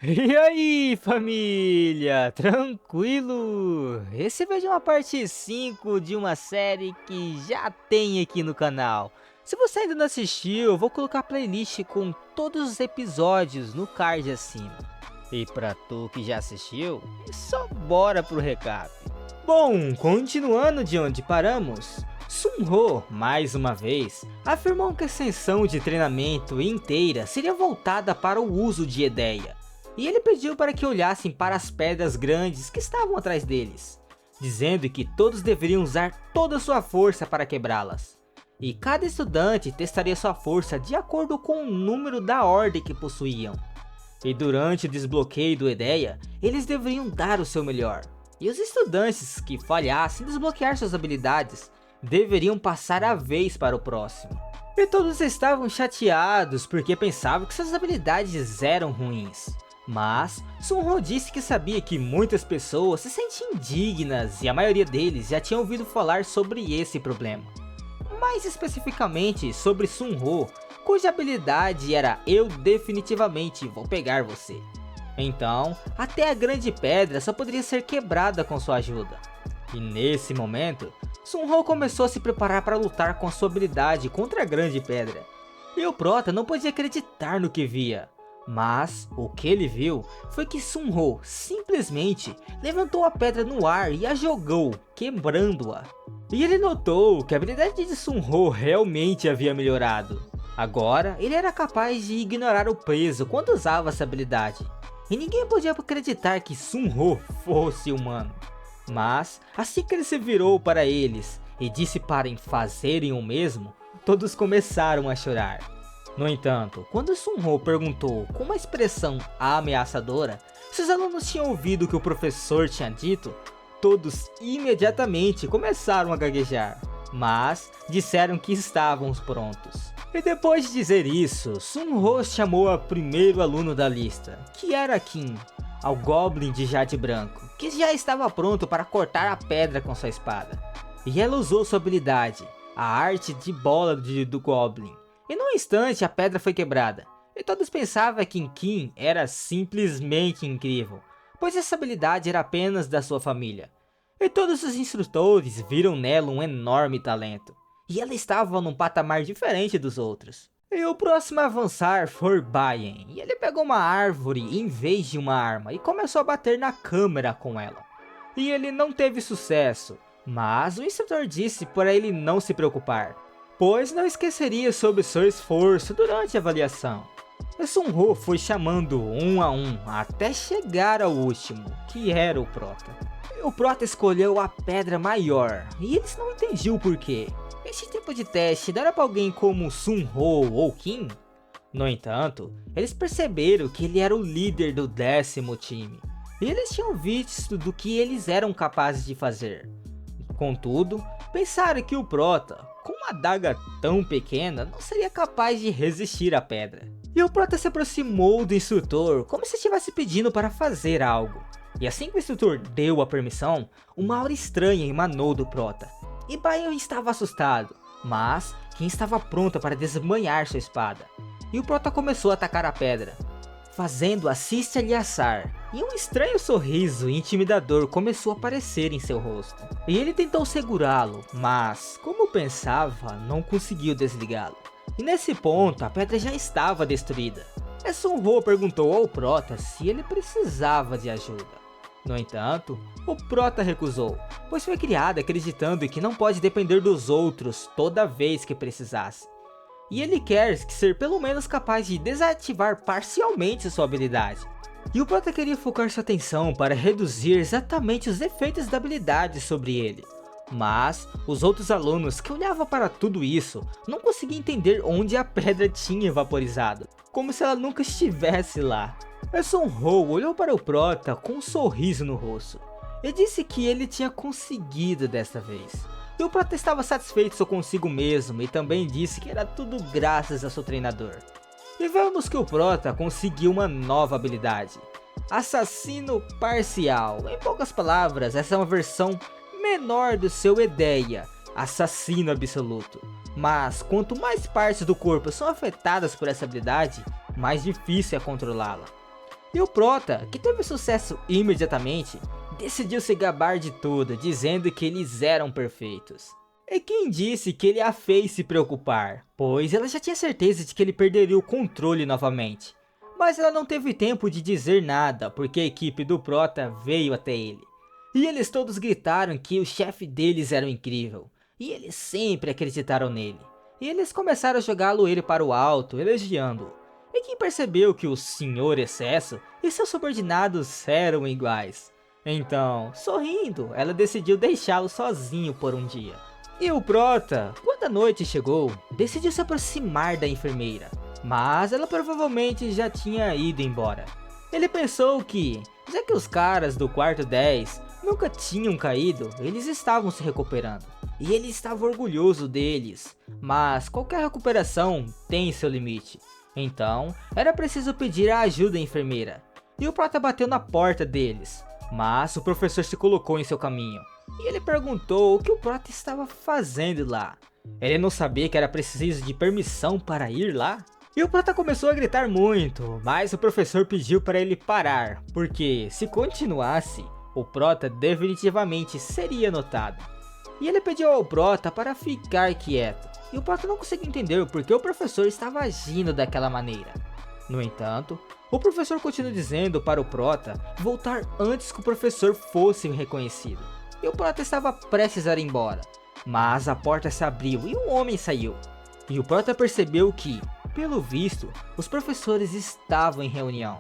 E aí, família? Tranquilo? Esse vai de uma parte 5 de uma série que já tem aqui no canal. Se você ainda não assistiu, eu vou colocar a playlist com todos os episódios no card acima. E pra tu que já assistiu, só bora pro recap. Bom, continuando de onde paramos, Sun-Ho, mais uma vez, afirmou que a sessão de treinamento inteira seria voltada para o uso de Edeia. E ele pediu para que olhassem para as pedras grandes que estavam atrás deles, dizendo que todos deveriam usar toda a sua força para quebrá-las. E cada estudante testaria sua força de acordo com o número da ordem que possuíam. E durante o desbloqueio do Edeia, eles deveriam dar o seu melhor. E os estudantes que falhassem em desbloquear suas habilidades, deveriam passar a vez para o próximo. E todos estavam chateados porque pensavam que suas habilidades eram ruins. Mas Sun-Ho disse que sabia que muitas pessoas se sentiam indignas e a maioria deles já tinha ouvido falar sobre esse problema. Mais especificamente sobre Sun-Ho, cuja habilidade era "eu definitivamente vou pegar você". Então, até a grande pedra só poderia ser quebrada com sua ajuda. E nesse momento, Sun-Ho começou a se preparar para lutar com sua habilidade contra a grande pedra. E o Prota não podia acreditar no que via. Mas o que ele viu foi que Sun-Ho simplesmente levantou a pedra no ar e a jogou, quebrando-a. E ele notou que a habilidade de Sun-Ho realmente havia melhorado. Agora ele era capaz de ignorar o peso quando usava essa habilidade. E ninguém podia acreditar que Sun-Ho fosse humano. Mas assim que ele se virou para eles e disse para fazerem o mesmo, todos começaram a chorar. No entanto, quando Sun-Ho perguntou com uma expressão ameaçadora se os alunos tinham ouvido o que o professor tinha dito, todos imediatamente começaram a gaguejar, mas disseram que estavam prontos. E depois de dizer isso, Sun-Ho chamou o primeiro aluno da lista, que era Kim, ao Goblin de Jade Branco, que já estava pronto para cortar a pedra com sua espada. E ela usou sua habilidade, a arte de bola do Goblin. E num instante a pedra foi quebrada, e todos pensavam que Kim era simplesmente incrível, pois essa habilidade era apenas da sua família. E todos os instrutores viram nela um enorme talento, e ela estava num patamar diferente dos outros. E o próximo a avançar foi Baien, e ele pegou uma árvore em vez de uma arma e começou a bater na câmera com ela. E ele não teve sucesso, mas o instrutor disse para ele não se preocupar, pois não esqueceria sobre seu esforço durante a avaliação. E Sun-Ho foi chamando um a um até chegar ao último, que era o Prota. E o Prota escolheu a pedra maior, e eles não entendiam o porquê. Este tipo de teste dará para alguém como Sun-Ho ou Kim? No entanto, eles perceberam que ele era o líder do 10º time, e eles tinham visto do que eles eram capazes de fazer. Contudo, pensaram que o Prota, com uma adaga tão pequena, não seria capaz de resistir à pedra. E o Prota se aproximou do instrutor como se estivesse pedindo para fazer algo. E assim que o instrutor deu a permissão, uma aura estranha emanou do Prota. E Baien estava assustado, mas Kim estava pronta para desmanhar sua espada. E o Prota começou a atacar a pedra, fazendo-a se estilhaçar. E um estranho sorriso intimidador começou a aparecer em seu rosto. E ele tentou segurá-lo, mas, como pensava, não conseguiu desligá-lo. E nesse ponto, a pedra já estava destruída. E Sun-Ho perguntou ao Prota se ele precisava de ajuda. No entanto, o Prota recusou, pois foi criado acreditando que não pode depender dos outros toda vez que precisasse. E ele quer ser pelo menos capaz de desativar parcialmente sua habilidade. E o Prota queria focar sua atenção para reduzir exatamente os efeitos da habilidade sobre ele. Mas os outros alunos que olhavam para tudo isso não conseguiam entender onde a pedra tinha vaporizado, como se ela nunca estivesse lá. E Sun-Ho olhou para o Prota com um sorriso no rosto e disse que ele tinha conseguido desta vez. E o Prota estava satisfeito consigo mesmo e também disse que era tudo graças a seu treinador. E vemos que o Prota conseguiu uma nova habilidade, Assassino Parcial. Em poucas palavras, essa é uma versão menor do seu Edeia, Assassino Absoluto. Mas quanto mais partes do corpo são afetadas por essa habilidade, mais difícil é controlá-la. E o Prota, que teve sucesso imediatamente, decidiu se gabar de tudo, dizendo que eles eram perfeitos. E quem disse que ele a fez se preocupar, pois ela já tinha certeza de que ele perderia o controle novamente. Mas ela não teve tempo de dizer nada, porque a equipe do Prota veio até ele. E eles todos gritaram que o chefe deles era incrível, e eles sempre acreditaram nele. E eles começaram a jogá-lo ele para o alto, elogiando-o. E quem percebeu que o Senhor Excesso e seus subordinados eram iguais. Então, sorrindo, ela decidiu deixá-lo sozinho por um dia. E o Prota, quando a noite chegou, decidiu se aproximar da enfermeira, mas ela provavelmente já tinha ido embora. Ele pensou que, já que os caras do quarto 10 nunca tinham caído, eles estavam se recuperando. E ele estava orgulhoso deles, mas qualquer recuperação tem seu limite. Então, era preciso pedir a ajuda da enfermeira. E o Prota bateu na porta deles, mas o professor se colocou em seu caminho. E ele perguntou o que o Prota estava fazendo lá. Ele não sabia que era preciso de permissão para ir lá? E o Prota começou a gritar muito, mas o professor pediu para ele parar, porque se continuasse, o Prota definitivamente seria notado. E ele pediu ao Prota para ficar quieto, e o Prota não conseguiu entender porque o professor estava agindo daquela maneira. No entanto, o professor continuou dizendo para o Prota voltar antes que o professor fosse reconhecido. E o Prota estava prestes a ir embora, mas a porta se abriu e um homem saiu. E o Prota percebeu que, pelo visto, os professores estavam em reunião.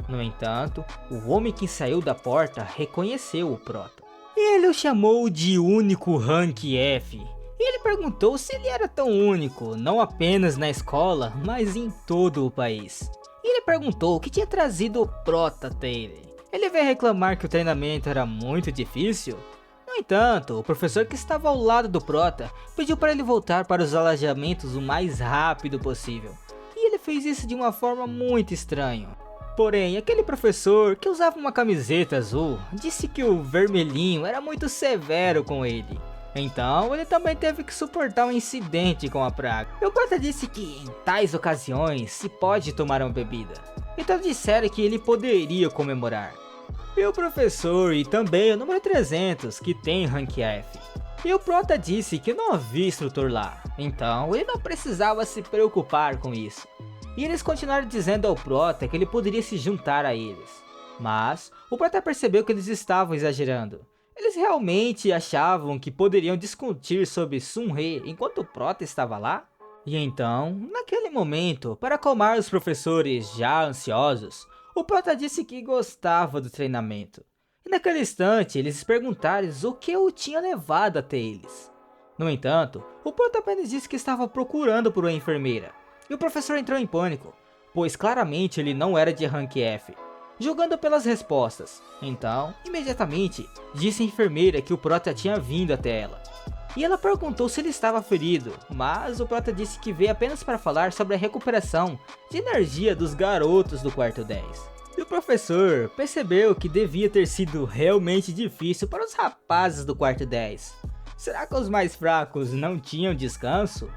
No entanto, o homem que saiu da porta reconheceu o Prota. E ele o chamou de único Rank F. E ele perguntou se ele era tão único, não apenas na escola, mas em todo o país. E ele perguntou o que tinha trazido o Prota até ele. Ele veio reclamar que o treinamento era muito difícil. No entanto, o professor que estava ao lado do Prota pediu para ele voltar para os alojamentos o mais rápido possível. E ele fez isso de uma forma muito estranha. Porém, aquele professor que usava uma camiseta azul disse que o vermelhinho era muito severo com ele. Então, ele também teve que suportar um incidente com a praga. E o Prota disse que em tais ocasiões se pode tomar uma bebida. Então disseram que ele poderia comemorar. E o professor e também o número 300 que tem Rank F. E o Prota disse que não havia instrutor lá, então ele não precisava se preocupar com isso. E eles continuaram dizendo ao Prota que ele poderia se juntar a eles. Mas o Prota percebeu que eles estavam exagerando. Eles realmente achavam que poderiam discutir sobre Sun-He enquanto o Prota estava lá? E então, naquele momento, para acalmar os professores já ansiosos, o Prota disse que gostava do treinamento. E naquele instante, eles perguntaram o que o tinha levado até eles. No entanto, o Prota apenas disse que estava procurando por uma enfermeira. E o professor entrou em pânico, pois claramente ele não era de Rank F, julgando pelas respostas. Então, imediatamente, disse à enfermeira que o Prota tinha vindo até ela. E ela perguntou se ele estava ferido, mas o Prota disse que veio apenas para falar sobre a recuperação de energia dos garotos do quarto 10. E o professor percebeu que devia ter sido realmente difícil para os rapazes do quarto 10. Será que os mais fracos não tinham descanso?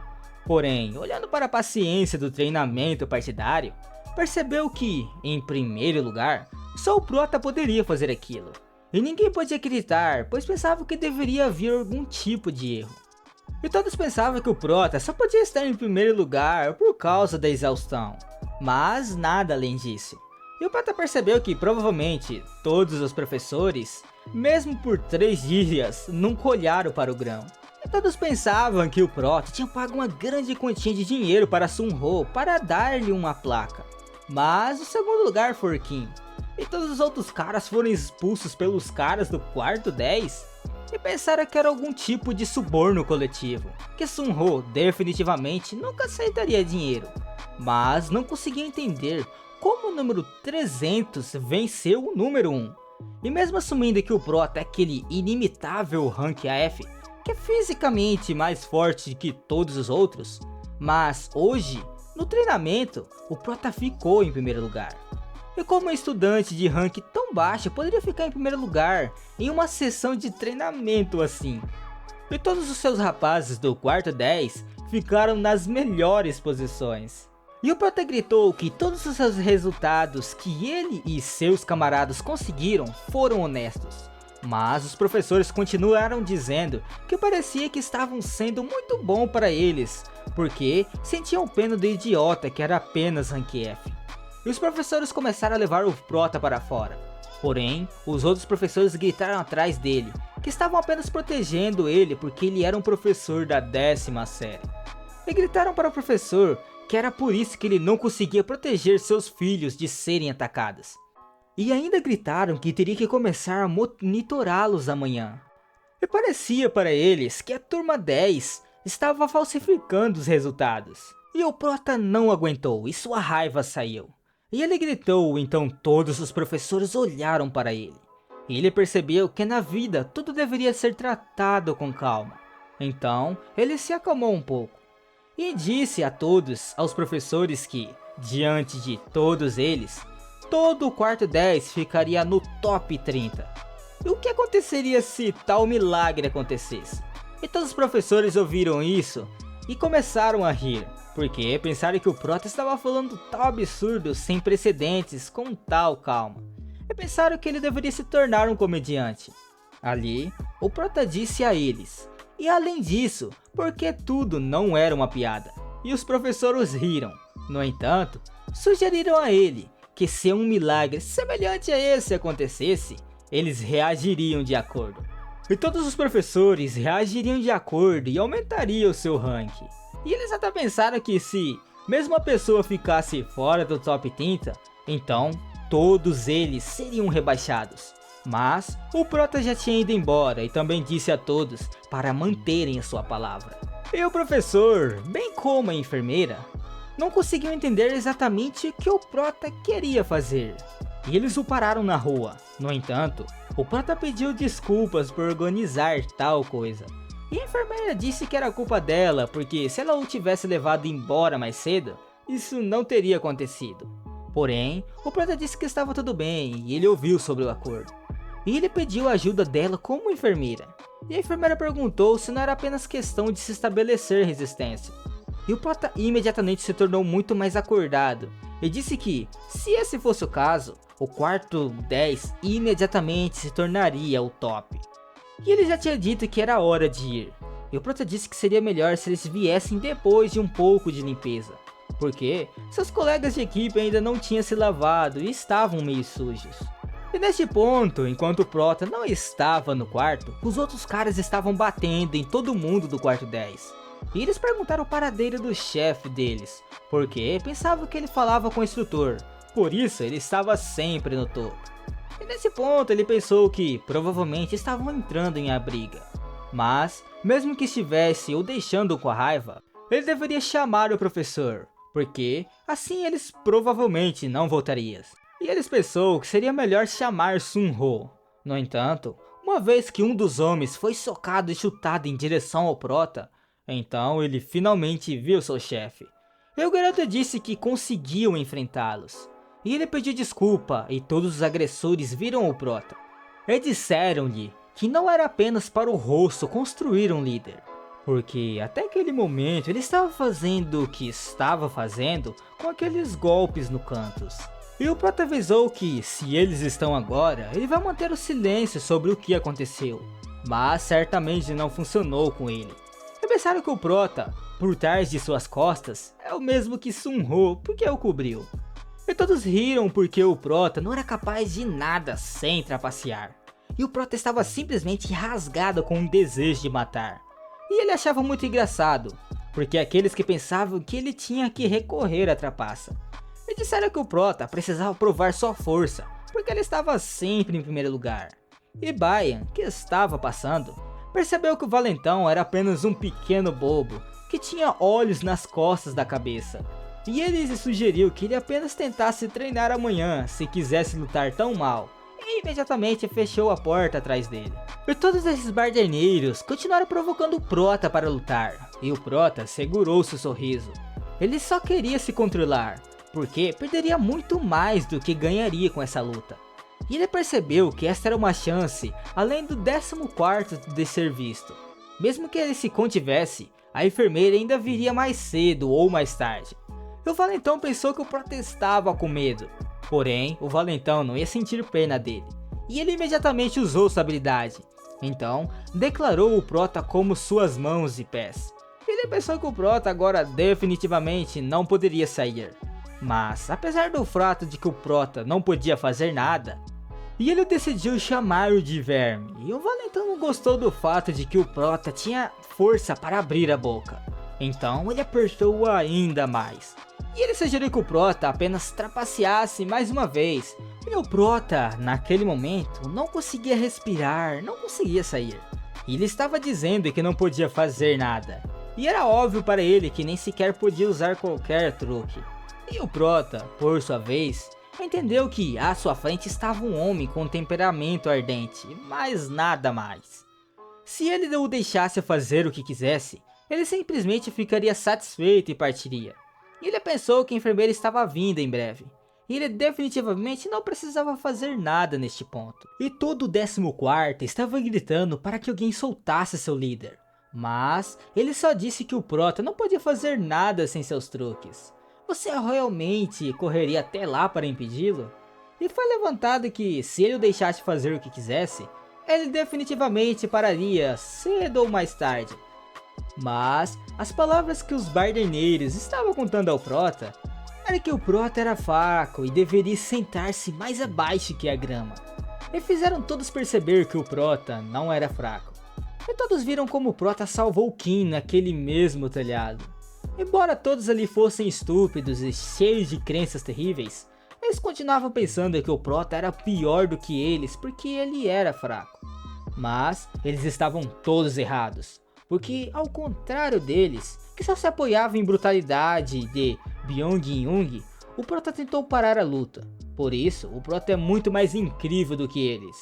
Porém, olhando para a paciência do treinamento partidário, percebeu que, em primeiro lugar, só o Prota poderia fazer aquilo. E ninguém podia acreditar, pois pensavam que deveria haver algum tipo de erro. E todos pensavam que o Prota só podia estar em primeiro lugar por causa da exaustão. Mas nada além disso. E o Prota percebeu que provavelmente todos os professores, mesmo por 3 dias, nunca olharam para o grão. E todos pensavam que o Prota tinha pago uma grande quantia de dinheiro para Sun-Ho para dar-lhe uma placa. Mas o segundo lugar foi Kim. E todos os outros caras foram expulsos pelos caras do quarto 10 e pensaram que era algum tipo de suborno coletivo, que Sun-Ho definitivamente nunca aceitaria dinheiro, mas não conseguia entender como o número 300 venceu o número 1. E mesmo assumindo que o Prota é aquele inimitável Rank AF, que é fisicamente mais forte que todos os outros, mas hoje, no treinamento, o Prota ficou em primeiro lugar. E como um estudante de rank tão baixo poderia ficar em primeiro lugar em uma sessão de treinamento assim? E todos os seus rapazes do quarto 10 ficaram nas melhores posições. E o Prota gritou que todos os seus resultados que ele e seus camaradas conseguiram foram honestos. Mas os professores continuaram dizendo que parecia que estavam sendo muito bom para eles, porque sentiam pena do idiota que era apenas Rank F. E os professores começaram a levar o Prota para fora. Porém, os outros professores gritaram atrás dele, que estavam apenas protegendo ele porque ele era um professor da 10ª série. E gritaram para o professor que era por isso que ele não conseguia proteger seus filhos de serem atacados. E ainda gritaram que teria que começar a monitorá-los amanhã. E parecia para eles que a turma 10 estava falsificando os resultados. E o Prota não aguentou e sua raiva saiu. E ele gritou, então todos os professores olharam para ele. E ele percebeu que na vida tudo deveria ser tratado com calma. Então ele se acalmou um pouco. E disse a todos, aos professores que, diante de todos eles, todo o quarto 10 ficaria no top 30. E o que aconteceria se tal milagre acontecesse? E todos os professores ouviram isso e começaram a rir, porque pensaram que o Prota estava falando tal absurdo sem precedentes com tal calma. E pensaram que ele deveria se tornar um comediante. Ali, o Prota disse a eles, e além disso, porque tudo não era uma piada. E os professores riram. No entanto, sugeriram a ele que se um milagre semelhante a esse acontecesse, eles reagiriam de acordo. E todos os professores reagiriam de acordo e aumentariam o seu ranking. E eles até pensaram que se mesmo a pessoa ficasse fora do top 30, então todos eles seriam rebaixados. Mas o Prota já tinha ido embora e também disse a todos para manterem a sua palavra. E o professor, bem como a enfermeira, não conseguiu entender exatamente o que o Prota queria fazer. E eles o pararam na rua. No entanto, o Prota pediu desculpas por organizar tal coisa. E a enfermeira disse que era culpa dela, porque se ela o tivesse levado embora mais cedo, isso não teria acontecido. Porém, o Prota disse que estava tudo bem e ele ouviu sobre o acordo. E ele pediu a ajuda dela como enfermeira. E a enfermeira perguntou se não era apenas questão de se estabelecer resistência. E o Prota imediatamente se tornou muito mais acordado. E disse que, se esse fosse o caso, o quarto 10 imediatamente se tornaria o top. E ele já tinha dito que era hora de ir. E o Prota disse que seria melhor se eles viessem depois de um pouco de limpeza. Porque seus colegas de equipe ainda não tinham se lavado e estavam meio sujos. E neste ponto, enquanto o Prota não estava no quarto, os outros caras estavam batendo em todo mundo do quarto 10. E eles perguntaram o paradeiro do chefe deles, porque pensavam que ele falava com o instrutor, por isso ele estava sempre no topo. E nesse ponto ele pensou que provavelmente estavam entrando em a briga. Mas, mesmo que estivesse o deixando com a raiva, ele deveria chamar o professor, porque assim eles provavelmente não voltariam. E eles pensou que seria melhor chamar Sun-Ho. No entanto, uma vez que um dos homens foi socado e chutado em direção ao Prota, então ele finalmente viu seu chefe. E o garoto disse que conseguiu enfrentá-los. E ele pediu desculpa e todos os agressores viram o Prota. E disseram-lhe que não era apenas para o rosto construir um líder. Porque até aquele momento ele estava fazendo o que estava fazendo com aqueles golpes no cantos. E o Prota avisou que, se eles estão agora, ele vai manter o silêncio sobre o que aconteceu. Mas certamente não funcionou com ele. E pensaram que o Prota, por trás de suas costas, é o mesmo que Sun-Ho porque o cobriu. E todos riram porque o Prota não era capaz de nada sem trapacear. E o Prota estava simplesmente rasgado com um desejo de matar. E ele achava muito engraçado, porque aqueles que pensavam que ele tinha que recorrer à trapaça. E disseram que o Prota precisava provar sua força, porque ele estava sempre em primeiro lugar. E Bayan, que estava passando, percebeu que o valentão era apenas um pequeno bobo, que tinha olhos nas costas da cabeça. E ele lhe sugeriu que ele apenas tentasse treinar amanhã, se quisesse lutar tão mal. E imediatamente fechou a porta atrás dele. E todos esses barderneiros continuaram provocando o Prota para lutar. E o Prota segurou seu sorriso. Ele só queria se controlar, porque perderia muito mais do que ganharia com essa luta. E ele percebeu que esta era uma chance, além do 14º de ser visto. Mesmo que ele se contivesse, a enfermeira ainda viria mais cedo ou mais tarde. O valentão pensou que o Prota estava com medo, porém o valentão não ia sentir pena dele, e ele imediatamente usou sua habilidade. Então declarou o Prota como suas mãos e pés. Ele pensou que o Prota agora definitivamente não poderia sair. Mas apesar do fato de que o Prota não podia fazer nada, e ele decidiu chamar-o de verme, e o valentão não gostou do fato de que o Prota tinha força para abrir a boca. Então ele apertou ainda mais. E ele sugeriu que o Prota apenas trapaceasse mais uma vez. E o Prota, naquele momento, não conseguia respirar, não conseguia sair. E ele estava dizendo que não podia fazer nada. E era óbvio para ele que nem sequer podia usar qualquer truque. E o Prota, por sua vez, entendeu que à sua frente estava um homem com temperamento ardente, mas nada mais. Se ele o deixasse fazer o que quisesse, ele simplesmente ficaria satisfeito e partiria. E ele pensou que a enfermeira estava vindo em breve. E ele definitivamente não precisava fazer nada neste ponto. E todo o 14º estava gritando para que alguém soltasse seu líder. Mas ele só disse que o Prota não podia fazer nada sem seus truques. Você realmente correria até lá para impedi-lo? E foi levantado que se ele o deixasse fazer o que quisesse, ele definitivamente pararia cedo ou mais tarde. Mas as palavras que os barderneiros estavam contando ao Prota era que o Prota era fraco e deveria sentar-se mais abaixo que a grama. E fizeram todos perceber que o Prota não era fraco. E todos viram como o Prota salvou Kim naquele mesmo telhado. Embora todos ali fossem estúpidos e cheios de crenças terríveis, eles continuavam pensando que o Prota era pior do que eles porque ele era fraco. Mas eles estavam todos errados. Porque ao contrário deles, que só se apoiavam em brutalidade de Byong-Hyung, o Prota tentou parar a luta. Por isso, o Prota é muito mais incrível do que eles.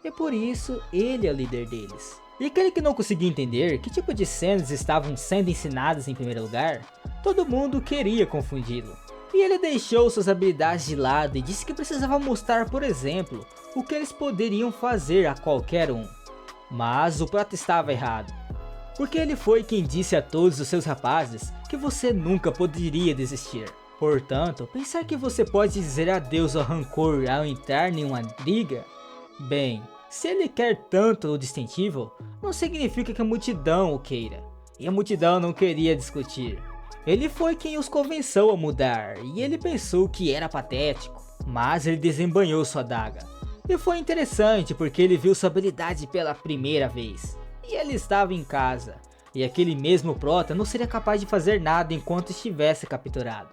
E por isso, ele é o líder deles. E aquele que não conseguia entender que tipo de cenas estavam sendo ensinadas em primeiro lugar, todo mundo queria confundi-lo. E ele deixou suas habilidades de lado e disse que precisava mostrar, por exemplo, o que eles poderiam fazer a qualquer um. Mas o Prota estava errado. Porque ele foi quem disse a todos os seus rapazes que você nunca poderia desistir. Portanto, pensar que você pode dizer adeus ao rancor ao entrar em uma briga? Bem, se ele quer tanto o distintivo, não significa que a multidão o queira. E a multidão não queria discutir. Ele foi quem os convenceu a mudar, e ele pensou que era patético, mas ele desembanhou sua adaga. E foi interessante porque ele viu sua habilidade pela primeira vez. E ele estava em casa, e aquele mesmo Prota não seria capaz de fazer nada enquanto estivesse capturado.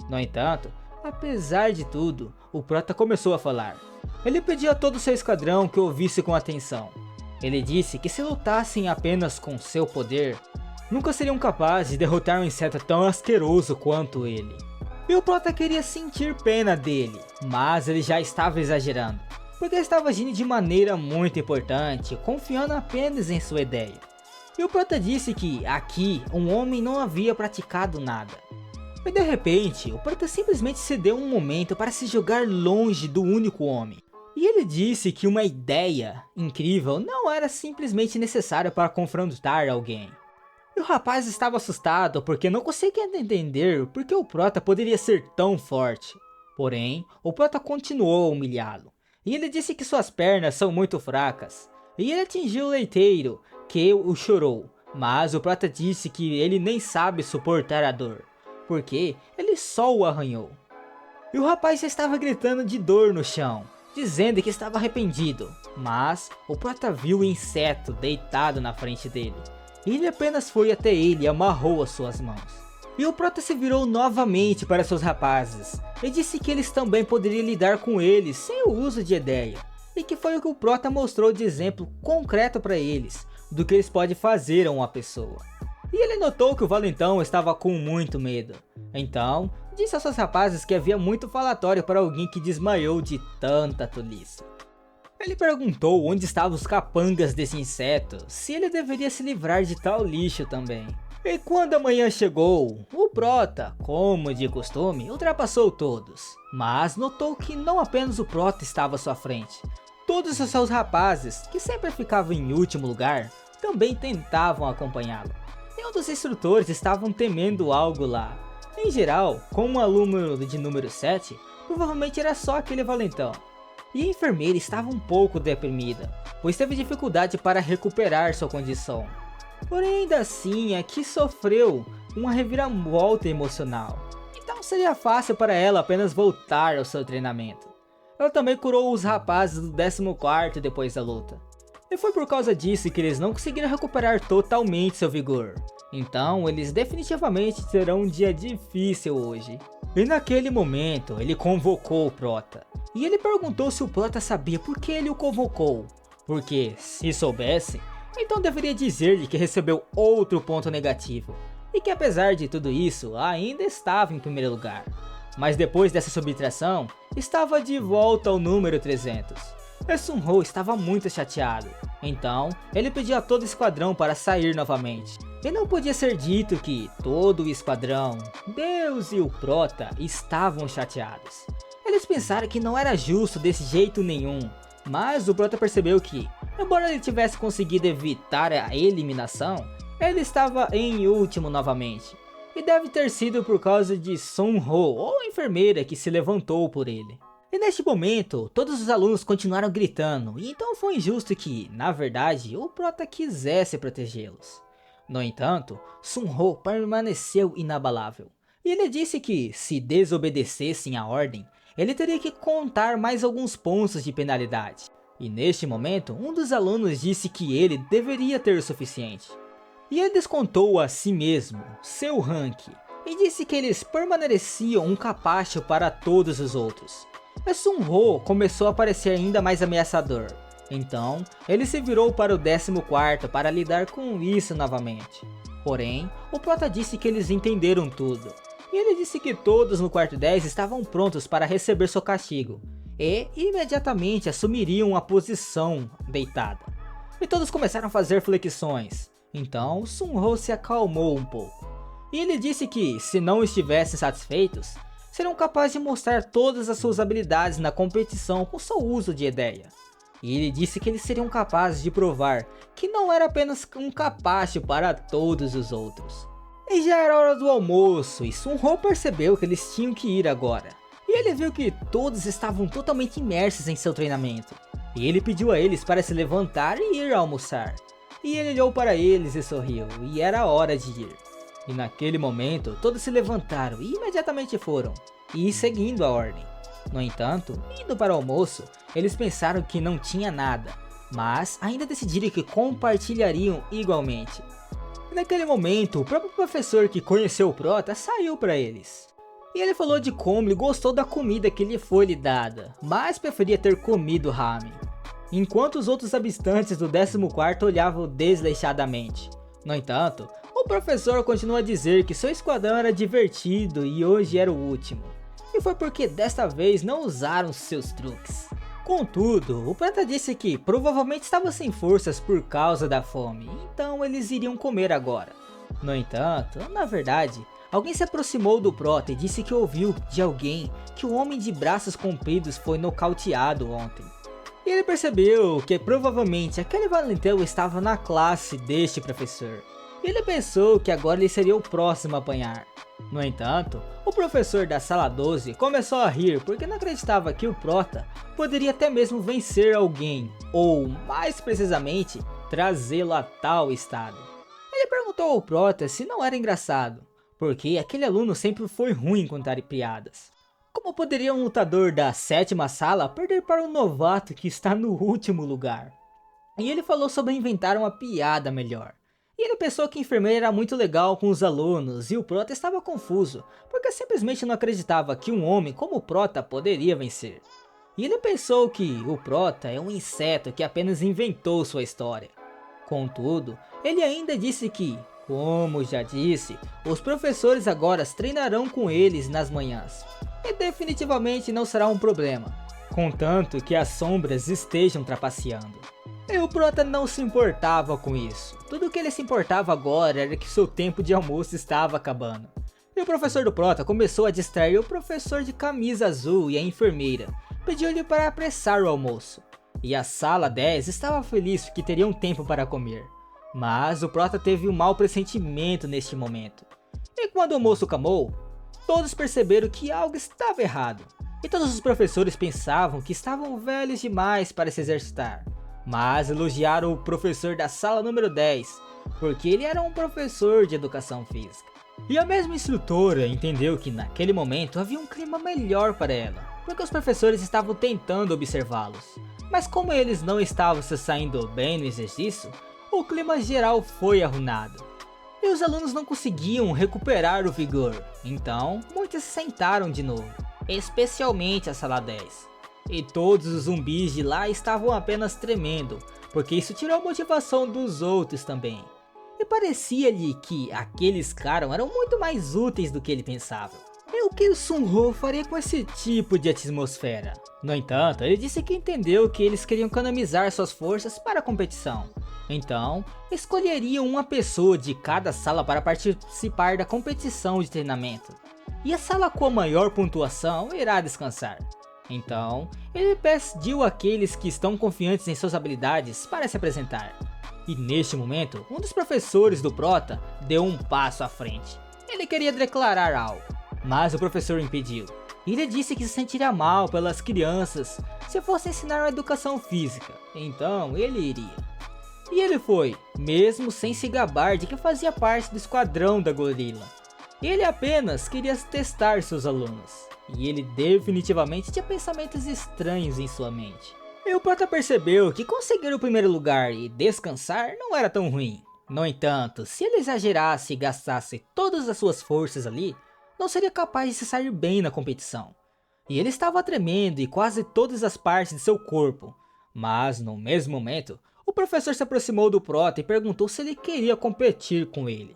No entanto, apesar de tudo, o Prota começou a falar. Ele pediu a todo o seu esquadrão que ouvisse com atenção. Ele disse que se lutassem apenas com seu poder, nunca seriam capazes de derrotar um inseto tão asqueroso quanto ele. E o Prota queria sentir pena dele, mas ele já estava exagerando. Porque estava agindo de maneira muito importante, confiando apenas em sua ideia. E o Prota disse que aqui um homem não havia praticado nada. E de repente, o Prota simplesmente se deu um momento para se jogar longe do único homem. E ele disse que uma ideia incrível não era simplesmente necessária para confrontar alguém. E o rapaz estava assustado porque não conseguia entender por que o Prota poderia ser tão forte. Porém, o Prota continuou a humilhá-lo. E ele disse que suas pernas são muito fracas. E ele atingiu o leiteiro, que o chorou. Mas o Prota disse que ele nem sabe suportar a dor, porque ele só o arranhou. E o rapaz já estava gritando de dor no chão, dizendo que estava arrependido. Mas o Prota viu o inseto deitado na frente dele. E ele apenas foi até ele e amarrou as suas mãos. E o Prota se virou novamente para seus rapazes e disse que eles também poderiam lidar com eles sem o uso de ideia. E que foi o que o Prota mostrou de exemplo concreto para eles, do que eles podem fazer a uma pessoa. E ele notou que o valentão estava com muito medo. Então, disse aos seus rapazes que havia muito falatório para alguém que desmaiou de tanta tolice. Ele perguntou onde estavam os capangas desse inseto, se ele deveria se livrar de tal lixo também. E quando a manhã chegou, o Prota, como de costume, ultrapassou todos. Mas notou que não apenas o Prota estava à sua frente. Todos os seus rapazes, que sempre ficavam em último lugar, também tentavam acompanhá-lo. E um dos instrutores estavam temendo algo lá. Em geral, como um aluno de número 7, provavelmente era só aquele valentão. E a enfermeira estava um pouco deprimida, pois teve dificuldade para recuperar sua condição. Porém ainda assim, aqui sofreu uma reviravolta emocional. Então seria fácil para ela apenas voltar ao seu treinamento. Ela também curou os rapazes do 14º depois da luta. E foi por causa disso que eles não conseguiram recuperar totalmente seu vigor. Então eles definitivamente terão um dia difícil hoje. E naquele momento ele convocou o Prota. E ele perguntou se o Prota sabia por que ele o convocou. Porque se soubesse, então deveria dizer-lhe que recebeu outro ponto negativo. E que apesar de tudo isso, ainda estava em primeiro lugar. Mas depois dessa subtração, estava de volta ao número 300. E Sun-Ho estava muito chateado, então ele pediu a todo o esquadrão para sair novamente. E não podia ser dito que todo o esquadrão, Deus e o Prota estavam chateados. Eles pensaram que não era justo desse jeito nenhum, mas o Prota percebeu que, embora ele tivesse conseguido evitar a eliminação, ele estava em último novamente. E deve ter sido por causa de Sun-Ho ou a enfermeira que se levantou por ele. E neste momento, todos os alunos continuaram gritando, e então foi injusto que, na verdade, o Prota quisesse protegê-los. No entanto, Sun-Ho permaneceu inabalável, e ele disse que, se desobedecessem a ordem, ele teria que contar mais alguns pontos de penalidade. E neste momento, um dos alunos disse que ele deveria ter o suficiente. E ele descontou a si mesmo, seu rank, e disse que eles permaneciam um capacho para todos os outros. E Sun-Ho começou a parecer ainda mais ameaçador, então ele se virou para o 14º para lidar com isso novamente. Porém, o Prota disse que eles entenderam tudo, e ele disse que todos no quarto 10 estavam prontos para receber seu castigo, e imediatamente assumiriam a posição deitada. E todos começaram a fazer flexões, então Sun-Ho se acalmou um pouco. E ele disse que, se não estivessem satisfeitos, serão capazes de mostrar todas as suas habilidades na competição com seu uso de ideia. E ele disse que eles seriam capazes de provar que não era apenas um capacho para todos os outros. E já era hora do almoço e Sun-Ho percebeu que eles tinham que ir agora. E ele viu que todos estavam totalmente imersos em seu treinamento. E ele pediu a eles para se levantar e ir almoçar. E ele olhou para eles e sorriu, e era hora de ir. E naquele momento, todos se levantaram e imediatamente foram, e seguindo a ordem. No entanto, indo para o almoço, eles pensaram que não tinha nada, mas ainda decidiram que compartilhariam igualmente. E naquele momento, o próprio professor que conheceu o Prota saiu para eles. E ele falou de como ele gostou da comida que lhe foi lhe dada, mas preferia ter comido ramen. Enquanto os outros habitantes do 14º olhavam desleixadamente. No entanto, o professor continua a dizer que seu esquadrão era divertido e hoje era o último. E foi porque desta vez não usaram seus truques. Contudo, o Prota disse que provavelmente estava sem forças por causa da fome, então eles iriam comer agora. No entanto, na verdade, alguém se aproximou do Prota e disse que ouviu de alguém que o homem de braços compridos foi nocauteado ontem. E ele percebeu que provavelmente aquele valentão estava na classe deste professor. Ele pensou que agora ele seria o próximo a apanhar. No entanto, o professor da sala 12 começou a rir porque não acreditava que o Prota poderia até mesmo vencer alguém, ou mais precisamente, trazê-lo a tal estado. Ele perguntou ao Prota se não era engraçado, porque aquele aluno sempre foi ruim em contar piadas. Como poderia um lutador da 7ª sala perder para um novato que está no último lugar? E ele falou sobre inventar uma piada melhor. E ele pensou que a enfermeira era muito legal com os alunos e o Prota estava confuso, porque simplesmente não acreditava que um homem como o Prota poderia vencer. E ele pensou que o Prota é um inseto que apenas inventou sua história. Contudo, ele ainda disse que, como já disse, os professores agora treinarão com eles nas manhãs. E definitivamente não será um problema, contanto que as sombras estejam trapaceando. E o Prota não se importava com isso. Tudo o que ele se importava agora era que seu tempo de almoço estava acabando. E o professor do Prota começou a distrair o professor de camisa azul e a enfermeira. Pediu-lhe para apressar o almoço. E a sala 10 estava feliz que teriam tempo para comer. Mas o Prota teve um mau pressentimento neste momento. E quando o almoço acabou, todos perceberam que algo estava errado. E todos os professores pensavam que estavam velhos demais para se exercitar. Mas elogiaram o professor da sala número 10, porque ele era um professor de educação física. E a mesma instrutora entendeu que naquele momento havia um clima melhor para ela, porque os professores estavam tentando observá-los. Mas como eles não estavam se saindo bem no exercício, o clima geral foi arruinado. E os alunos não conseguiam recuperar o vigor, então muitos se sentaram de novo, especialmente a sala 10. E todos os zumbis de lá estavam apenas tremendo, porque isso tirou a motivação dos outros também. E parecia-lhe que aqueles caras eram muito mais úteis do que ele pensava. E o que o Sun-Ho faria com esse tipo de atmosfera? No entanto, ele disse que entendeu que eles queriam economizar suas forças para a competição. Então, escolheriam uma pessoa de cada sala para participar da competição de treinamento. E a sala com a maior pontuação irá descansar. Então, ele pediu àqueles que estão confiantes em suas habilidades para se apresentar. E neste momento, um dos professores do Prota deu um passo à frente. Ele queria declarar algo, mas o professor impediu. Ele disse que se sentiria mal pelas crianças se fosse ensinar uma educação física, então ele iria. E ele foi, mesmo sem se gabar de que fazia parte do esquadrão da gorila. Ele apenas queria testar seus alunos, e ele definitivamente tinha pensamentos estranhos em sua mente. E o Prota percebeu que conseguir o primeiro lugar e descansar não era tão ruim. No entanto, se ele exagerasse e gastasse todas as suas forças ali, não seria capaz de se sair bem na competição. E ele estava tremendo em quase todas as partes de seu corpo. Mas no mesmo momento, o professor se aproximou do Prota e perguntou se ele queria competir com ele.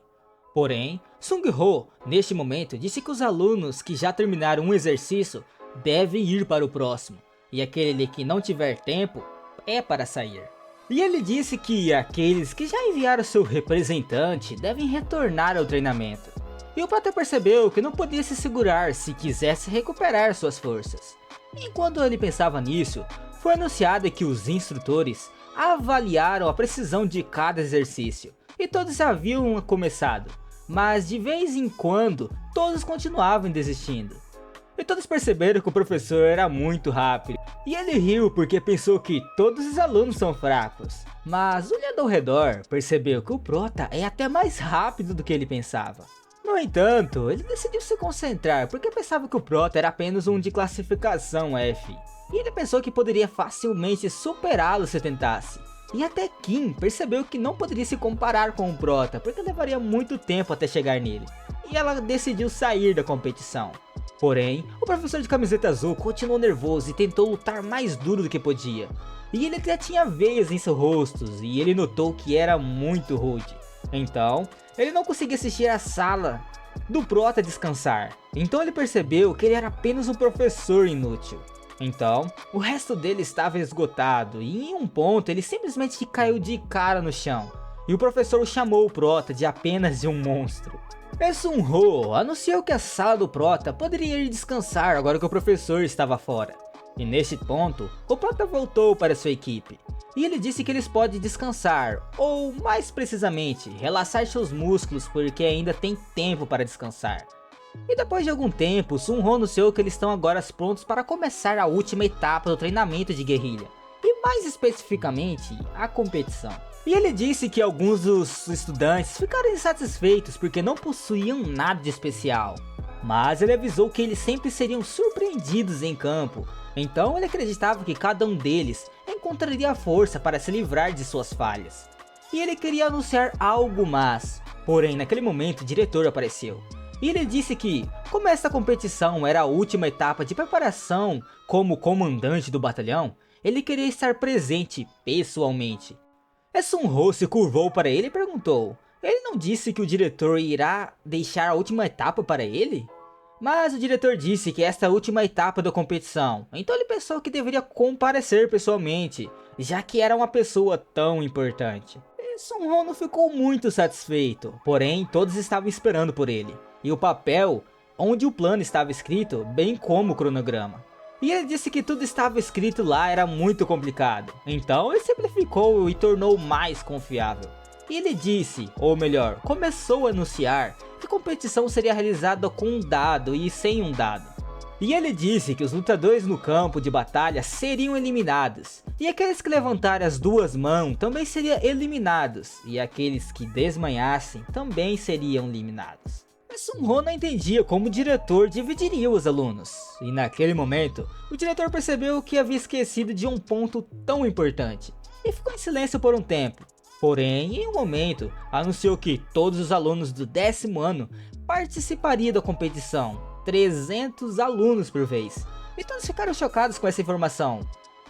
Porém, Sung-Ho, neste momento, disse que os alunos que já terminaram um exercício devem ir para o próximo. E aquele que não tiver tempo é para sair. E ele disse que aqueles que já enviaram seu representante devem retornar ao treinamento. E o Prota percebeu que não podia se segurar se quisesse recuperar suas forças. E enquanto ele pensava nisso, foi anunciado que os instrutores avaliaram a precisão de cada exercício. E todos haviam começado, mas de vez em quando todos continuavam desistindo. E todos perceberam que o professor era muito rápido. E ele riu porque pensou que todos os alunos são fracos. Mas olhando ao redor, percebeu que o Prota é até mais rápido do que ele pensava. No entanto, ele decidiu se concentrar porque pensava que o Prota era apenas um de classificação F. E ele pensou que poderia facilmente superá-lo se tentasse. E até Kim percebeu que não poderia se comparar com o Prota porque levaria muito tempo até chegar nele. E ela decidiu sair da competição. Porém, o professor de camiseta azul continuou nervoso e tentou lutar mais duro do que podia. E ele até tinha veias em seu rosto e ele notou que era muito rude. Então, ele não conseguia assistir à sala do Prota descansar. Então ele percebeu que ele era apenas um professor inútil. Então, o resto dele estava esgotado e em um ponto ele simplesmente caiu de cara no chão. E o professor chamou o Prota de apenas de um monstro. Sun-Ho anunciou que a sala do Prota poderia ir descansar agora que o professor estava fora. E nesse ponto, o Prota voltou para sua equipe. E ele disse que eles podem descansar, ou mais precisamente, relaxar seus músculos porque ainda tem tempo para descansar. E depois de algum tempo, Sun-Ho anunciou que eles estão agora prontos para começar a última etapa do treinamento de guerrilha. E mais especificamente, a competição. E ele disse que alguns dos estudantes ficaram insatisfeitos porque não possuíam nada de especial. Mas ele avisou que eles sempre seriam surpreendidos em campo. Então ele acreditava que cada um deles encontraria força para se livrar de suas falhas. E ele queria anunciar algo mais. Porém, naquele momento o diretor apareceu. E ele disse que, como esta competição era a última etapa de preparação como comandante do batalhão, ele queria estar presente pessoalmente. Sun-Ho se curvou para ele e perguntou: ele não disse que o diretor irá deixar a última etapa para ele? Mas o diretor disse que esta é a última etapa da competição, então ele pensou que deveria comparecer pessoalmente, já que era uma pessoa tão importante. E Sun-Ho não ficou muito satisfeito, porém todos estavam esperando por ele, e o papel onde o plano estava escrito, bem como o cronograma. E ele disse que tudo estava escrito lá era muito complicado, então ele simplificou e tornou mais confiável. E ele disse, ou melhor, começou a anunciar que a competição seria realizada com um dado e sem um dado. E ele disse que os lutadores no campo de batalha seriam eliminados, e aqueles que levantarem as duas mãos também seriam eliminados, e aqueles que desmanhassem também seriam eliminados. Mas Sun-Ho não entendia como o diretor dividiria os alunos, e naquele momento, o diretor percebeu que havia esquecido de um ponto tão importante, e ficou em silêncio por um tempo. Porém, em um momento, anunciou que todos os alunos do 10º ano participariam da competição, 300 alunos por vez, e todos ficaram chocados com essa informação.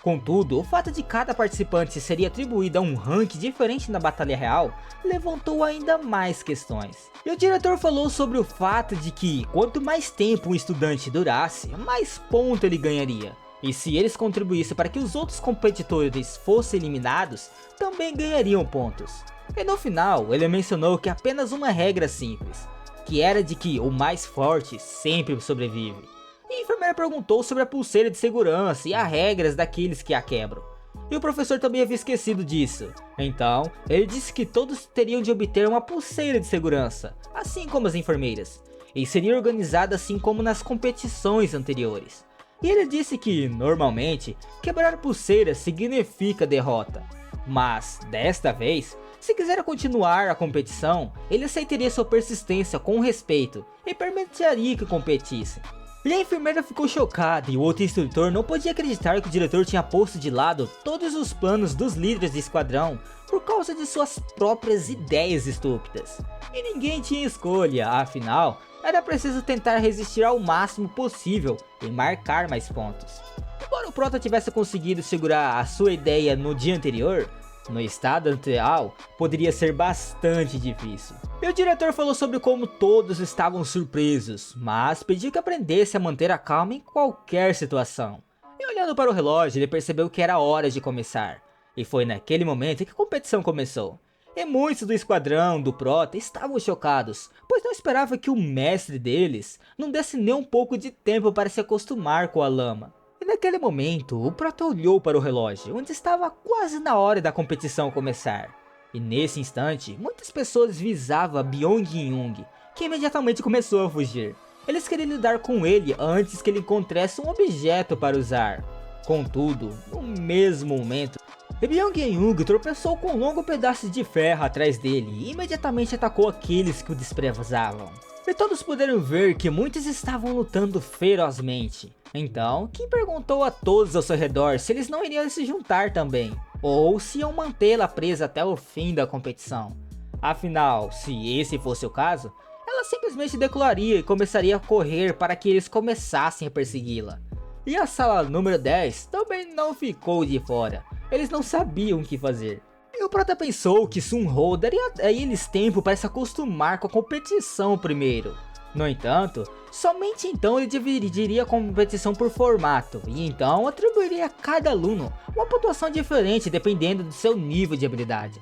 Contudo, o fato de cada participante seria atribuído a um rank diferente na batalha real, levantou ainda mais questões. E o diretor falou sobre o fato de que, quanto mais tempo um estudante durasse, mais ponto ele ganharia. E se eles contribuíssem para que os outros competidores fossem eliminados, também ganhariam pontos. E no final, ele mencionou que apenas uma regra simples, que era de que o mais forte sempre sobrevive. E a enfermeira perguntou sobre a pulseira de segurança e as regras daqueles que a quebram. E o professor também havia esquecido disso. Então, ele disse que todos teriam de obter uma pulseira de segurança, assim como as enfermeiras. E seria organizada assim como nas competições anteriores. E ele disse que, normalmente, quebrar pulseiras significa derrota. Mas, desta vez, se quiser continuar a competição, ele aceitaria sua persistência com respeito e permitiria que competissem. E a enfermeira ficou chocada e o outro instrutor não podia acreditar que o diretor tinha posto de lado todos os planos dos líderes de esquadrão por causa de suas próprias ideias estúpidas. E ninguém tinha escolha, afinal, era preciso tentar resistir ao máximo possível e marcar mais pontos. Embora o Prota tivesse conseguido segurar a sua ideia no dia anterior, no estado atual, poderia ser bastante difícil. E o diretor falou sobre como todos estavam surpresos, mas pediu que aprendesse a manter a calma em qualquer situação. E olhando para o relógio, ele percebeu que era hora de começar. E foi naquele momento que a competição começou. E muitos do esquadrão do Prota estavam chocados, pois não esperavam que o mestre deles não desse nem um pouco de tempo para se acostumar com a lama. E naquele momento, o Prota olhou para o relógio, onde estava quase na hora da competição começar. E nesse instante, muitas pessoas visavam a Byong-Hyung, que imediatamente começou a fugir. Eles queriam lidar com ele antes que ele encontrasse um objeto para usar. Contudo, no mesmo momento, Byong-Hyung tropeçou com um longo pedaço de ferro atrás dele e imediatamente atacou aqueles que o desprezavam. E todos puderam ver que muitos estavam lutando ferozmente. Então, Kim perguntou a todos ao seu redor se eles não iriam se juntar também, ou se iam mantê-la presa até o fim da competição. Afinal, se esse fosse o caso, ela simplesmente decolaria e começaria a correr para que eles começassem a persegui-la. E a sala número 10 também não ficou de fora, eles não sabiam o que fazer. E o Prota pensou que Sun-Ho daria a eles tempo para se acostumar com a competição primeiro. No entanto, somente então ele dividiria a competição por formato, e então atribuiria a cada aluno uma pontuação diferente dependendo do seu nível de habilidade.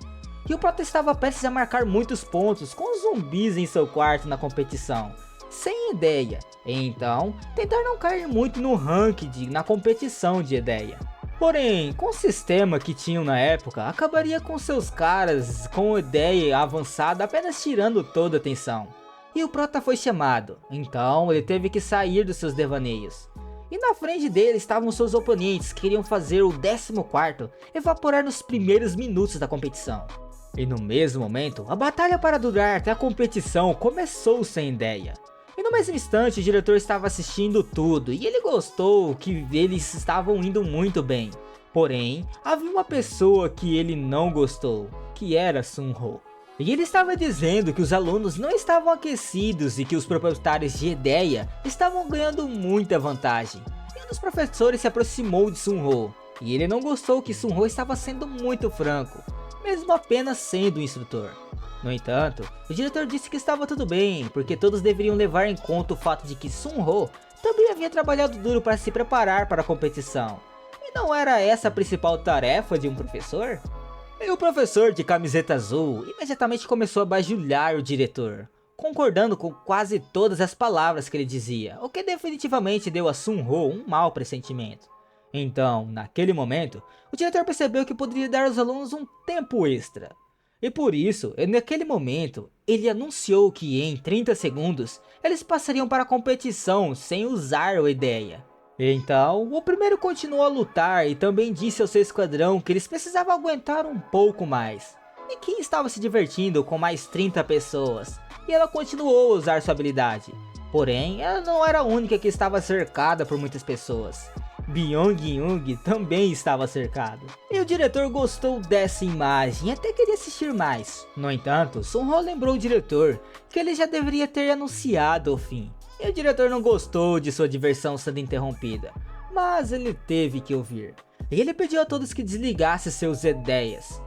E o Prota estava prestes a marcar muitos pontos com os zumbis em seu quarto na competição, sem ideia, e então tentar não cair muito no ranking na competição de ideia. Porém, com o sistema que tinham na época, acabaria com seus caras com ideia avançada apenas tirando toda a atenção. E o Prota foi chamado, então ele teve que sair dos seus devaneios. E na frente dele estavam seus oponentes que queriam fazer o 14º evaporar nos primeiros minutos da competição. E no mesmo momento, a batalha para durar até a competição começou sem ideia. E no mesmo instante o diretor estava assistindo tudo e ele gostou que eles estavam indo muito bem. Porém, havia uma pessoa que ele não gostou, que era Sun-Ho. E ele estava dizendo que os alunos não estavam aquecidos e que os proprietários de ideia estavam ganhando muita vantagem. E um dos professores se aproximou de Sun-Ho, e ele não gostou que Sun-Ho estava sendo muito franco, mesmo apenas sendo um instrutor. No entanto, o diretor disse que estava tudo bem, porque todos deveriam levar em conta o fato de que Sun-Ho também havia trabalhado duro para se preparar para a competição. E não era essa a principal tarefa de um professor? E o professor de camiseta azul imediatamente começou a bajulhar o diretor, concordando com quase todas as palavras que ele dizia, o que definitivamente deu a Sun-Ho um mau pressentimento. Então, naquele momento, o diretor percebeu que poderia dar aos alunos um tempo extra. E por isso, naquele momento, ele anunciou que em 30 segundos, eles passariam para a competição sem usar a ideia. Então, o primeiro continuou a lutar e também disse ao seu esquadrão que eles precisavam aguentar um pouco mais. E Kim estava se divertindo com mais 30 pessoas, e ela continuou a usar sua habilidade. Porém, ela não era a única que estava cercada por muitas pessoas. Byong-Hyun também estava cercado. E o diretor gostou dessa imagem e até queria assistir mais. No entanto, Sun-ho lembrou o diretor que ele já deveria ter anunciado o fim. E o diretor não gostou de sua diversão sendo interrompida, mas ele teve que ouvir. E ele pediu a todos que desligassem suas ideias.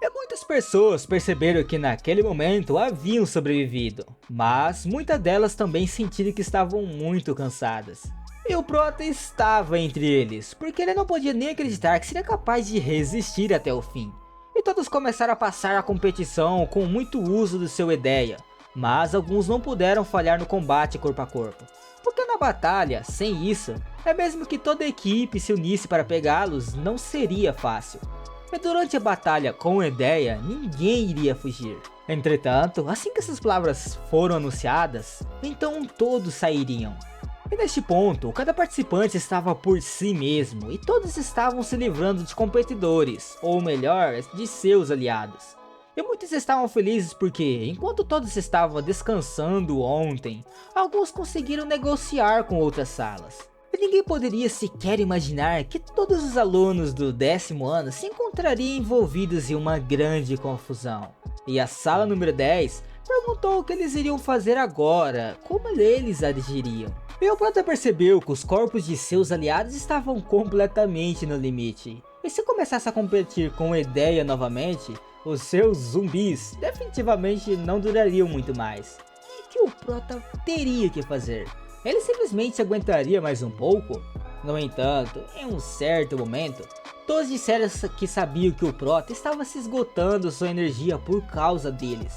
E muitas pessoas perceberam que naquele momento haviam sobrevivido, mas muitas delas também sentiram que estavam muito cansadas. E o Prota estava entre eles, porque ele não podia nem acreditar que seria capaz de resistir até o fim. E todos começaram a passar a competição com muito uso do seu ideia, mas alguns não puderam falhar no combate corpo a corpo. Porque na batalha, sem isso, mesmo que toda a equipe se unisse para pegá-los, não seria fácil. E durante a batalha com a ideia, ninguém iria fugir. Entretanto, assim que essas palavras foram anunciadas, então todos sairiam. E neste ponto, cada participante estava por si mesmo, e todos estavam se livrando de competidores, ou melhor, de seus aliados. E muitos estavam felizes porque, enquanto todos estavam descansando ontem, alguns conseguiram negociar com outras salas. E ninguém poderia sequer imaginar que todos os alunos do 10º ano se encontrariam envolvidos em uma grande confusão. E a sala número 10 perguntou o que eles iriam fazer agora, como eles agiriam. E o Prota percebeu que os corpos de seus aliados estavam completamente no limite. E se começasse a competir com a ideia novamente, os seus zumbis definitivamente não durariam muito mais. E o que o Prota teria que fazer? Ele simplesmente aguentaria mais um pouco? No entanto, em um certo momento, todos disseram que sabiam que o Prota estava se esgotando sua energia por causa deles.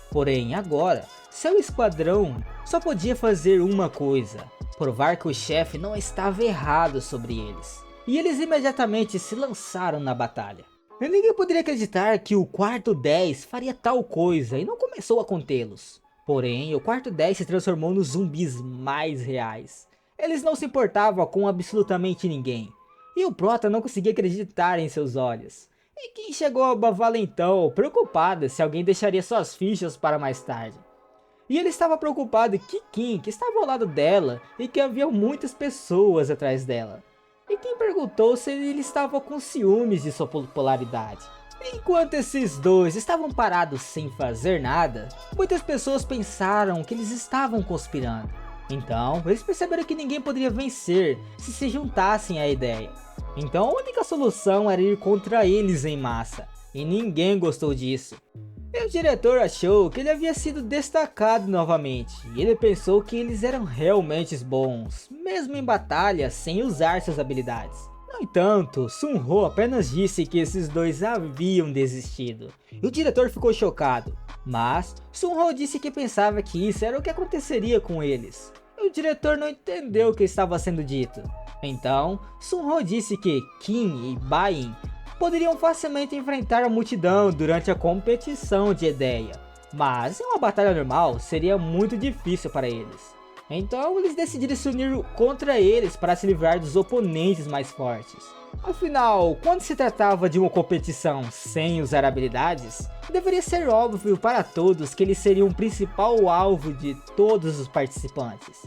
Porém agora, seu esquadrão só podia fazer uma coisa: provar que o chefe não estava errado sobre eles. E eles imediatamente se lançaram na batalha. E ninguém poderia acreditar que o quarto 10 faria tal coisa e não começou a contê-los. Porém, o quarto 10 se transformou nos zumbis mais reais. Eles não se importavam com absolutamente ninguém. E o Prota não conseguia acreditar em seus olhos. E Kim chegou a Valentão, preocupada se alguém deixaria suas fichas para mais tarde. E ele estava preocupado que Kim, que estava ao lado dela, e que havia muitas pessoas atrás dela. E Kim perguntou se ele estava com ciúmes de sua popularidade. Enquanto esses dois estavam parados sem fazer nada, muitas pessoas pensaram que eles estavam conspirando. Então, eles perceberam que ninguém poderia vencer se juntassem à ideia. Então a única solução era ir contra eles em massa, e ninguém gostou disso. E o diretor achou que ele havia sido destacado novamente, e ele pensou que eles eram realmente bons, mesmo em batalha sem usar suas habilidades. No entanto, Sun-ho apenas disse que esses dois haviam desistido, e o diretor ficou chocado. Mas Sun-ho disse que pensava que isso era o que aconteceria com eles, e o diretor não entendeu o que estava sendo dito. Então, Sun-ho disse que Kim e Bain poderiam facilmente enfrentar a multidão durante a competição de ideia, mas em uma batalha normal seria muito difícil para eles. Então eles decidiram se unir contra eles para se livrar dos oponentes mais fortes. Afinal, quando se tratava de uma competição sem usar habilidades, deveria ser óbvio para todos que eles seriam o principal alvo de todos os participantes.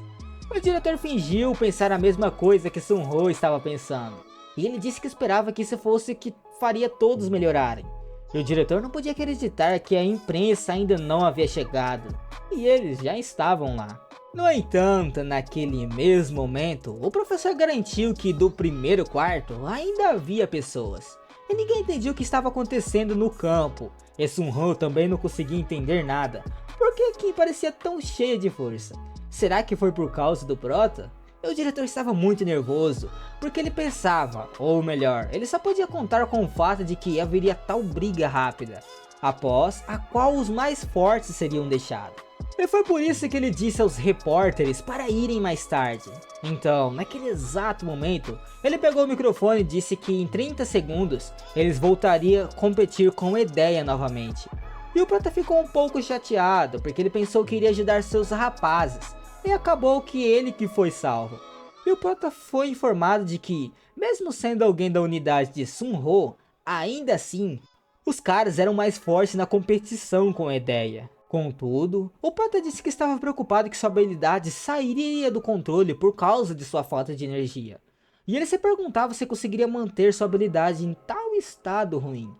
O diretor fingiu pensar a mesma coisa que Sun-ho estava pensando, e ele disse que esperava que isso fosse o que faria todos melhorarem. E o diretor não podia acreditar que a imprensa ainda não havia chegado, e eles já estavam lá. No entanto, naquele mesmo momento, o professor garantiu que do primeiro quarto ainda havia pessoas. E ninguém entendia o que estava acontecendo no campo. E Sun-ho também não conseguia entender nada. Por que Kim parecia tão cheia de força? Será que foi por causa do Prota? E o diretor estava muito nervoso, porque ele pensava, ou melhor, ele só podia contar com o fato de que haveria tal briga rápida, após a qual os mais fortes seriam deixados. E foi por isso que ele disse aos repórteres para irem mais tarde. Então, naquele exato momento, ele pegou o microfone e disse que em 30 segundos eles voltariam a competir com a ideia novamente. E o Prota ficou um pouco chateado, porque ele pensou que iria ajudar seus rapazes, e acabou que ele que foi salvo. E o Prota foi informado de que, mesmo sendo alguém da unidade de Sunho, ainda assim, os caras eram mais fortes na competição com a ideia. Contudo, o Prota disse que estava preocupado que sua habilidade sairia do controle por causa de sua falta de energia. E ele se perguntava se conseguiria manter sua habilidade em tal estado ruim.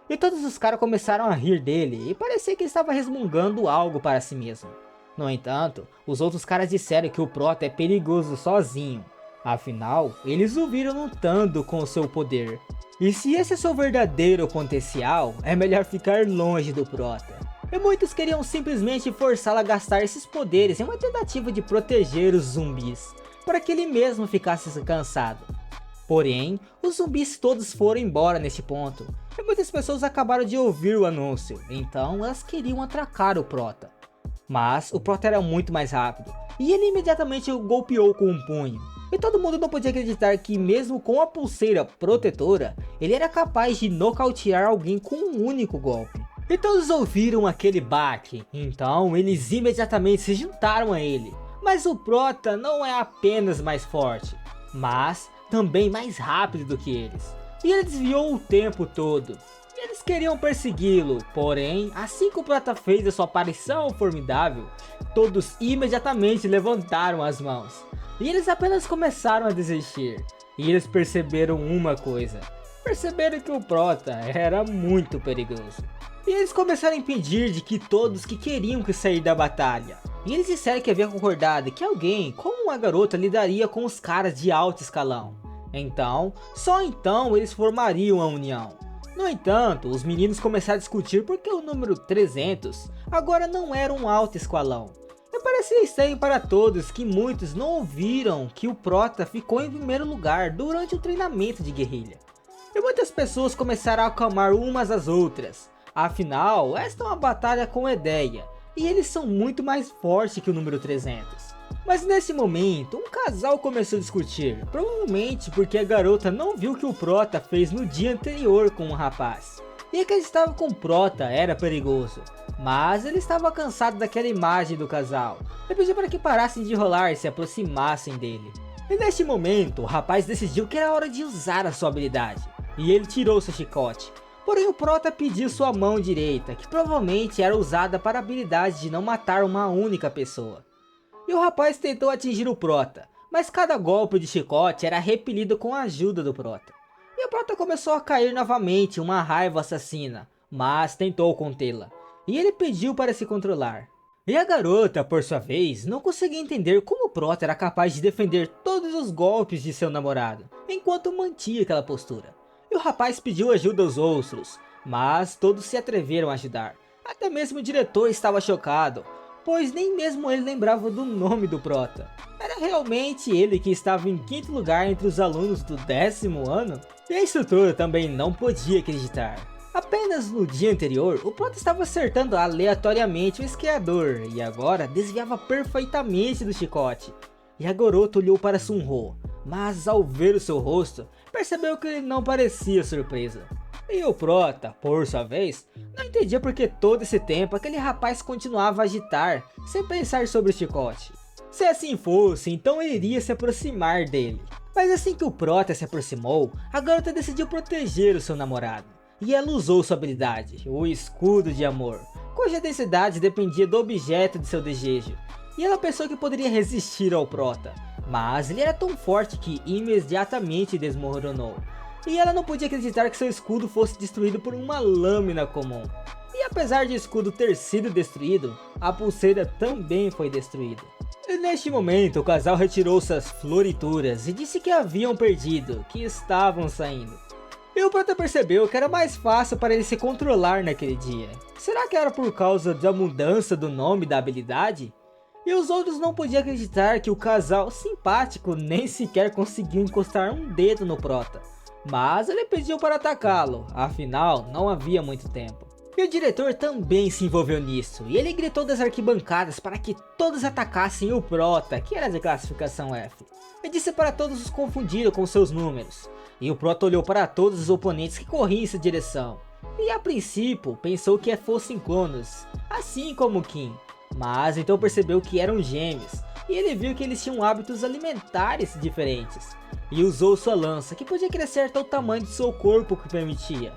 E todos os caras começaram a rir dele e parecia que ele estava resmungando algo para si mesmo. No entanto, os outros caras disseram que o Prota é perigoso sozinho. Afinal, eles o viram lutando com o seu poder. E se esse é seu verdadeiro potencial, é melhor ficar longe do Prota. E muitos queriam simplesmente forçá-lo a gastar esses poderes em uma tentativa de proteger os zumbis, para que ele mesmo ficasse cansado. Porém, os zumbis todos foram embora neste ponto, e muitas pessoas acabaram de ouvir o anúncio, então elas queriam atracar o Prota. Mas o Prota era muito mais rápido, e ele imediatamente o golpeou com um punho. E todo mundo não podia acreditar que mesmo com a pulseira protetora, ele era capaz de nocautear alguém com um único golpe. E todos ouviram aquele baque, então eles imediatamente se juntaram a ele. Mas o Prota não é apenas mais forte, mas também mais rápido do que eles. E ele desviou o tempo todo. E eles queriam persegui-lo, porém, assim que o Prota fez a sua aparição formidável, todos imediatamente levantaram as mãos. E eles apenas começaram a desistir. E eles perceberam uma coisa. Perceberam que o Prota era muito perigoso. E eles começaram a impedir de que todos que queriam que sair da batalha. E eles disseram que havia concordado que alguém, como uma garota, lidaria com os caras de alto escalão. Então, só então eles formariam a união. No entanto, os meninos começaram a discutir porque o número 300 agora não era um alto escalão. E parecia estranho para todos que muitos não ouviram que o Prota ficou em primeiro lugar durante o treinamento de guerrilha. E muitas pessoas começaram a acalmar umas às outras. Afinal, esta é uma batalha com ideia, e eles são muito mais fortes que o número 300. Mas nesse momento, um casal começou a discutir, provavelmente porque a garota não viu o que o Prota fez no dia anterior com o rapaz. E acreditava que o Prota era perigoso, mas ele estava cansado daquela imagem do casal, e pediu para que parassem de rolar e se aproximassem dele. E neste momento, o rapaz decidiu que era hora de usar a sua habilidade, e ele tirou seu chicote. Porém o Prota pediu sua mão direita, que provavelmente era usada para a habilidade de não matar uma única pessoa. E o rapaz tentou atingir o Prota, mas cada golpe de chicote era repelido com a ajuda do Prota. E o Prota começou a cair novamente em uma raiva assassina, mas tentou contê-la. E ele pediu para se controlar. E a garota, por sua vez, não conseguia entender como o Prota era capaz de defender todos os golpes de seu namorado, enquanto mantinha aquela postura. E o rapaz pediu ajuda aos outros, mas todos se atreveram a ajudar. Até mesmo o diretor estava chocado, pois nem mesmo ele lembrava do nome do Prota. Era realmente ele que estava em quinto lugar entre os alunos do 10º ano? E a instrutora também não podia acreditar. Apenas no dia anterior, o Prota estava acertando aleatoriamente o esquiador, e agora desviava perfeitamente do chicote. E a garota olhou para Sunho, mas ao ver o seu rosto, percebeu que ele não parecia surpresa. E o Prota, por sua vez, não entendia porque todo esse tempo aquele rapaz continuava a agitar, sem pensar sobre o chicote. Se assim fosse, então ele iria se aproximar dele. Mas assim que o Prota se aproximou, a garota decidiu proteger o seu namorado. E ela usou sua habilidade, o escudo de amor, cuja densidade dependia do objeto de seu desejo. E ela pensou que poderia resistir ao Prota, mas ele era tão forte que imediatamente desmoronou. E ela não podia acreditar que seu escudo fosse destruído por uma lâmina comum. E apesar de o escudo ter sido destruído, a pulseira também foi destruída. E neste momento o casal retirou suas florituras e disse que haviam perdido, que estavam saindo. E o Prota percebeu que era mais fácil para ele se controlar naquele dia. Será que era por causa da mudança do nome da habilidade? E os outros não podiam acreditar que o casal simpático nem sequer conseguiu encostar um dedo no Prota. Mas ele pediu para atacá-lo, afinal não havia muito tempo. E o diretor também se envolveu nisso, e ele gritou das arquibancadas para que todos atacassem o Prota, que era de classificação F. E disse para todos os confundirem com seus números. E o Prota olhou para todos os oponentes que corriam em sua direção. E a princípio pensou que fossem clones, assim como Kim, mas então percebeu que eram gêmeos, e ele viu que eles tinham hábitos alimentares diferentes, e usou sua lança, que podia crescer até o tamanho de seu corpo que permitia.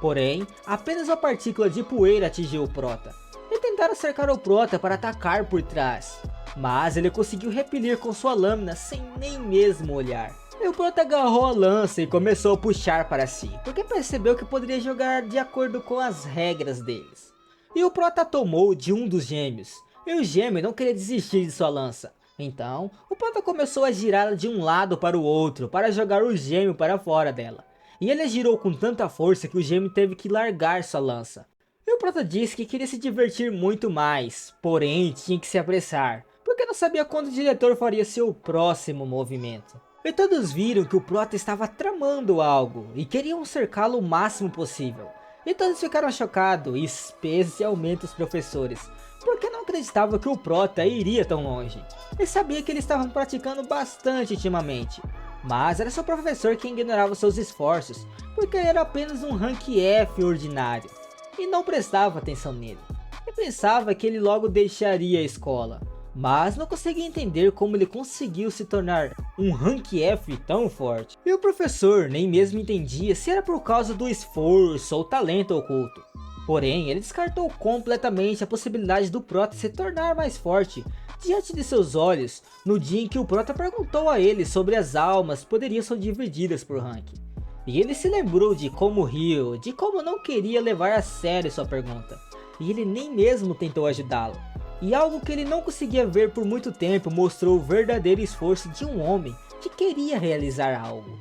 Porém, apenas uma partícula de poeira atingiu o Prota, e tentaram cercar o Prota para atacar por trás, mas ele conseguiu repelir com sua lâmina sem nem mesmo olhar. E o Prota agarrou a lança e começou a puxar para si, porque percebeu que poderia jogar de acordo com as regras deles. E o Prota tomou de um dos gêmeos, e o gêmeo não queria desistir de sua lança. Então, o Prota começou a girá-la de um lado para o outro, para jogar o gêmeo para fora dela. E ele girou com tanta força que o gêmeo teve que largar sua lança. E o Prota disse que queria se divertir muito mais, porém tinha que se apressar, porque não sabia quando o diretor faria seu próximo movimento. E todos viram que o Prota estava tramando algo, e queriam cercá-lo o máximo possível. E todos ficaram chocados, especialmente os professores, porque não acreditavam que o Prota iria tão longe. E sabia que eles estavam praticando bastante ultimamente. Mas era seu professor quem ignorava seus esforços, porque ele era apenas um rank F ordinário, e não prestava atenção nele. E pensava que ele logo deixaria a escola. Mas não conseguia entender como ele conseguiu se tornar um rank F tão forte. E o professor nem mesmo entendia se era por causa do esforço ou talento oculto. Porém, ele descartou completamente a possibilidade do Prota se tornar mais forte diante de seus olhos no dia em que o Prota perguntou a ele sobre as almas que poderiam ser divididas por rank. E ele se lembrou de como riu, de como não queria levar a sério sua pergunta. E ele nem mesmo tentou ajudá-lo. E algo que ele não conseguia ver por muito tempo mostrou o verdadeiro esforço de um homem que queria realizar algo.